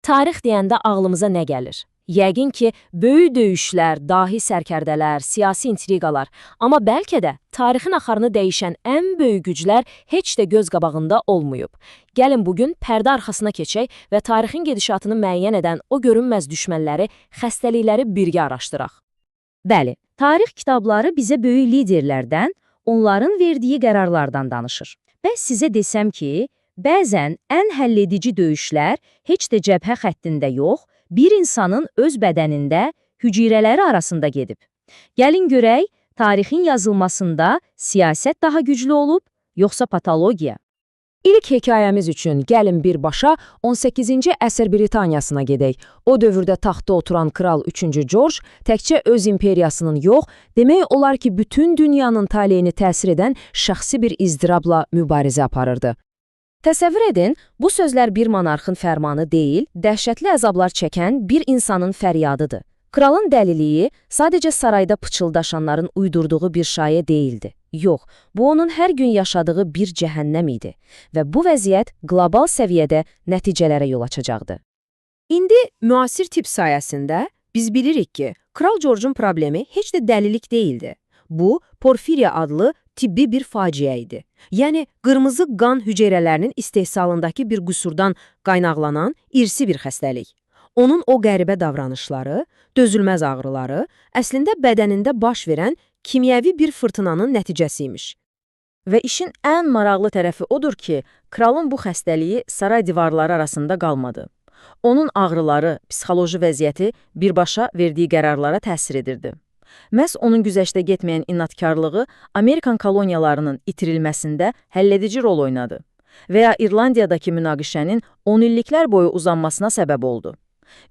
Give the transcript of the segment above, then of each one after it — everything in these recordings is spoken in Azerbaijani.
Tarix deyəndə ağlımıza nə gəlir? Yəqin ki, böyük döyüşlər, dahi sərkərdələr, siyasi intriqalar, amma bəlkə də tarixin axarını dəyişən ən böyük güclər heç də göz qabağında olmayıb. Gəlin bugün pərdə arxasına keçək və tarixin gedişatını müəyyən edən o görünməz düşmənləri, xəstəlikləri birgə araşdıraq. Bəli, tarix kitabları bizə böyük liderlərdən, onların verdiyi qərarlardan danışır. Bəs sizə desəm ki, bəzən ən həlledici döyüşlər heç də cəbhə xəttində yox, bir insanın öz bədənində, hüceyrələri arasında gedib. Gəlin görək, tarixin yazılmasında siyasət daha güclü olub, yoxsa patologiya? İlk hekayəmiz üçün gəlin birbaşa 18-ci əsr Britaniyasına gedək. O dövrdə taxta oturan kral 3-cü George təkcə öz imperiyasının yox, demək olar ki, bütün dünyanın taleyini təsir edən şəxsi bir izdirabla mübarizə aparırdı. Təsəvvür edin, bu sözlər bir monarxın fərmanı deyil, dəhşətli əzablar çəkən bir insanın fəryadıdır. Kralın dəliliyi sadəcə sarayda pıçıldaşanların uydurduğu bir şayə deyildi. Yox, bu onun hər gün yaşadığı bir cəhənnəm idi və bu vəziyyət qlobal səviyyədə nəticələrə yol açacaqdı. İndi müasir tibb sayəsində biz bilirik ki, Kral George'un problemi heç də dəlilik deyildi. Bu, porfiriya adlı tibbi bir faciə idi. Yəni, qırmızı qan hüceyrələrinin istehsalındakı bir qüsurdan qaynaqlanan irsi bir xəstəlik. Onun o qəribə davranışları, dözülməz ağrıları əslində bədənində baş verən kimyəvi bir fırtınanın nəticəsiymiş. Və işin ən maraqlı tərəfi odur ki, kralın bu xəstəliyi saray divarları arasında qalmadı. Onun ağrıları, psixoloji vəziyyəti birbaşa verdiyi qərarlara təsir edirdi. Məhz onun güzəştə getməyən inadkarlığı Amerikan koloniyalarının itirilməsində həlledici rol oynadı və ya İrlandiyadakı münaqişənin 10 illiklər boyu uzanmasına səbəb oldu.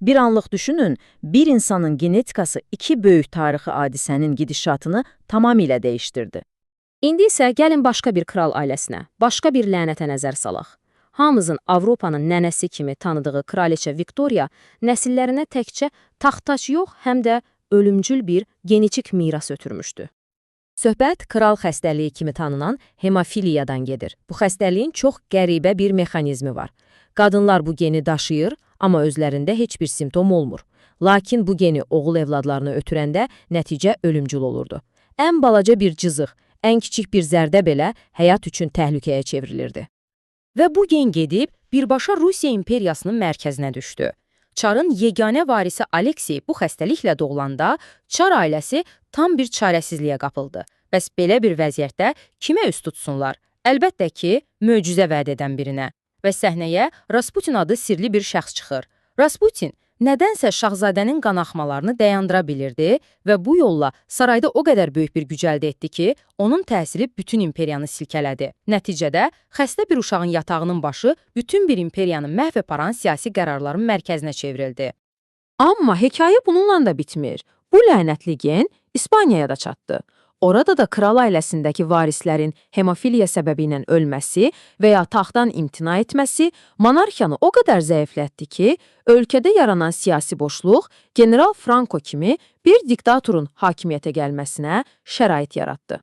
Bir anlıq düşünün, bir insanın genetikası iki böyük tarixi hadisənin gidişatını tamamilə dəyişdirdi. İndi isə gəlin başqa bir kral ailəsinə, başqa bir lənətə nəzər salaq. Hamımızın Avropanın nənəsi kimi tanıdığı kraliçə Viktoriya nəsillərinə təkcə taxtaç yox, həm də ölümcül bir genetik miras ötürmüşdü. Söhbət kral xəstəliyi kimi tanınan hemofiliyadan gedir. Bu xəstəliyin çox qəribə bir mexanizmi var. Qadınlar bu geni daşıyır, amma özlərində heç bir simptom olmur. Lakin bu geni oğul evladlarını ötürəndə nəticə ölümcül olurdu. Ən balaca bir cızıq, ən kiçik bir zərdə belə həyat üçün təhlükəyə çevrilirdi. Və bu gen gedib birbaşa Rusiya imperiyasının mərkəzinə düşdü. Çarın yeganə varisi Aleksey bu xəstəliklə doğulanda Çar ailəsi tam bir çarəsizliyə qapıldı. Bəs belə bir vəziyyətdə kimə üst tutsunlar? Əlbəttə ki, möcüzə vəd edən birinə. Və səhnəyə Rasputin adlı sirli bir şəxs çıxır. Rasputin nədənsə şahzadənin qanaxmalarını dayandıra bilirdi və bu yolla sarayda o qədər böyük bir güc əldə etdi ki, onun təsiri bütün imperiyanı silkələdi. Nəticədə xəstə bir uşağın yatağının başı bütün bir imperiyanı məhv aparan siyasi qərarların mərkəzinə çevrildi. Amma hekayə bununla da bitmir. Bu lənətli gen İspaniyaya da çatdı. Orada da kral ailəsindəki varislərin hemofiliya səbəbi ilə ölməsi və ya taxtdan imtina etməsi monarxiyanı o qədər zəiflətdi ki, ölkədə yaranan siyasi boşluq General Franco kimi bir diktatorun hakimiyyətə gəlməsinə şərait yaratdı.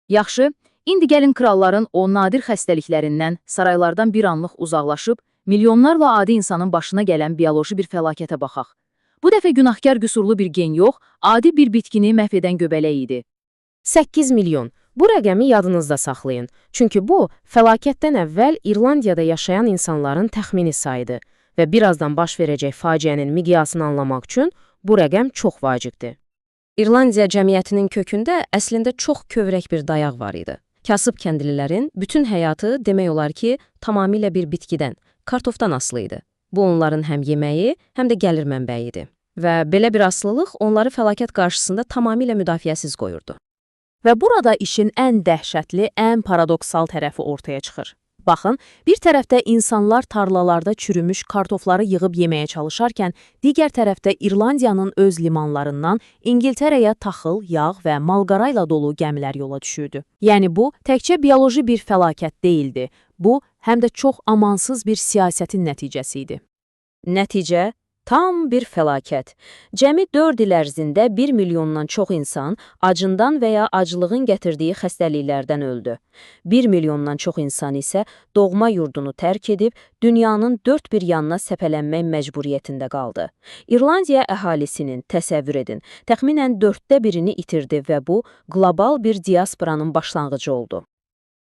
Yaxşı, indi gəlin kralların o nadir xəstəliklərindən saraylardan bir anlıq uzaqlaşıb, milyonlarla adi insanın başına gələn bioloji bir fəlakətə baxaq. Bu dəfə günahkar qüsurlu bir gen yox, adi bir bitkini məhv edən göbələk idi. 8 milyon. Bu rəqəmi yadınızda saxlayın. Çünki bu, fəlakətdən əvvəl İrlandiyada yaşayan insanların təxmini sayıdır və birazdan baş verəcək faciənin miqyasını anlamaq üçün bu rəqəm çox vacibdir. İrlandiya cəmiyyətinin kökündə əslində çox kövrək bir dayaq var idi. Kasıb kəndlilərin bütün həyatı demək olar ki, tamamilə bir bitkidən, kartofdan asılı idi. Bu onların həm yeməyi, həm də gəlir mənbəyi idi. Və belə bir asılılıq onları fəlakət qarşısında tamamilə müdafiəsiz qoyurdu. Və burada işin ən dəhşətli, ən paradoksal tərəfi ortaya çıxır. Baxın, bir tərəfdə insanlar tarlalarda çürümüş kartofları yığıb yeməyə çalışarkən, digər tərəfdə İrlandiyanın öz limanlarından İngiltərəyə taxıl, yağ və malqara ilə dolu gəmilər yola düşürdü. Yəni bu, təkcə bioloji bir fəlakət deyildi. Bu, həm də çox amansız bir siyasətin nəticəsi idi. Nəticə, Tam bir fəlakət. Cəmi 4 il ərzində 1 milyondan çox insan acından və ya aclığın gətirdiyi xəstəliklərdən öldü. 1 milyondan çox insan isə doğma yurdunu tərk edib, dünyanın dörd bir yanına səpələnmək məcburiyyətində qaldı. İrlandiya əhalisinin, təsəvvür edin, təxminən 1/4-ni itirdi və bu, qlobal bir diasporanın başlanğıcı oldu.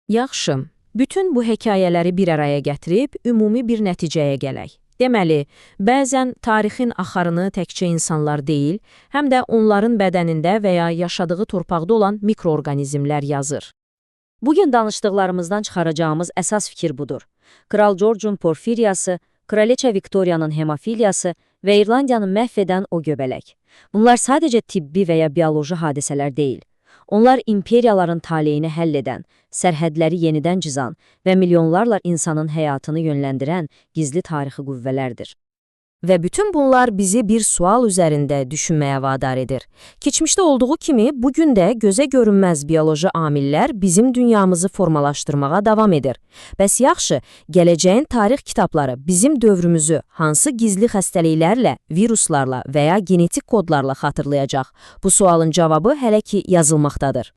Yaxşı, bütün bu hekayələri bir araya gətirib, ümumi bir nəticəyə gələk. Deməli, bəzən tarixin axarını təkcə insanlar deyil, həm də onların bədənində və ya yaşadığı torpaqda olan mikroorqanizmlər yazır. Bugün danışdıqlarımızdan çıxaracağımız əsas fikir budur. Kral George'un porfiriyası, Kraliçə Viktoriyanın hemofiliyası və İrlandiyanı məhv edən o göbələk. Bunlar sadəcə tibbi və ya bioloji hadisələr deyil. Onlar imperiyaların taleyini həll edən, sərhədləri yenidən cızan və milyonlarla insanın həyatını yönləndirən gizli tarixi qüvvələrdir. Və bütün bunlar bizi bir sual üzərində düşünməyə vadar edir. Keçmişdə olduğu kimi, bugün də gözə görünməz bioloji amillər bizim dünyamızı formalaşdırmağa davam edir. Bəs yaxşı, gələcəyin tarix kitabları bizim dövrümüzü hansı gizli xəstəliklərlə, viruslarla və ya genetik kodlarla xatırlayacaq? Bu sualın cavabı hələ ki yazılmaqdadır.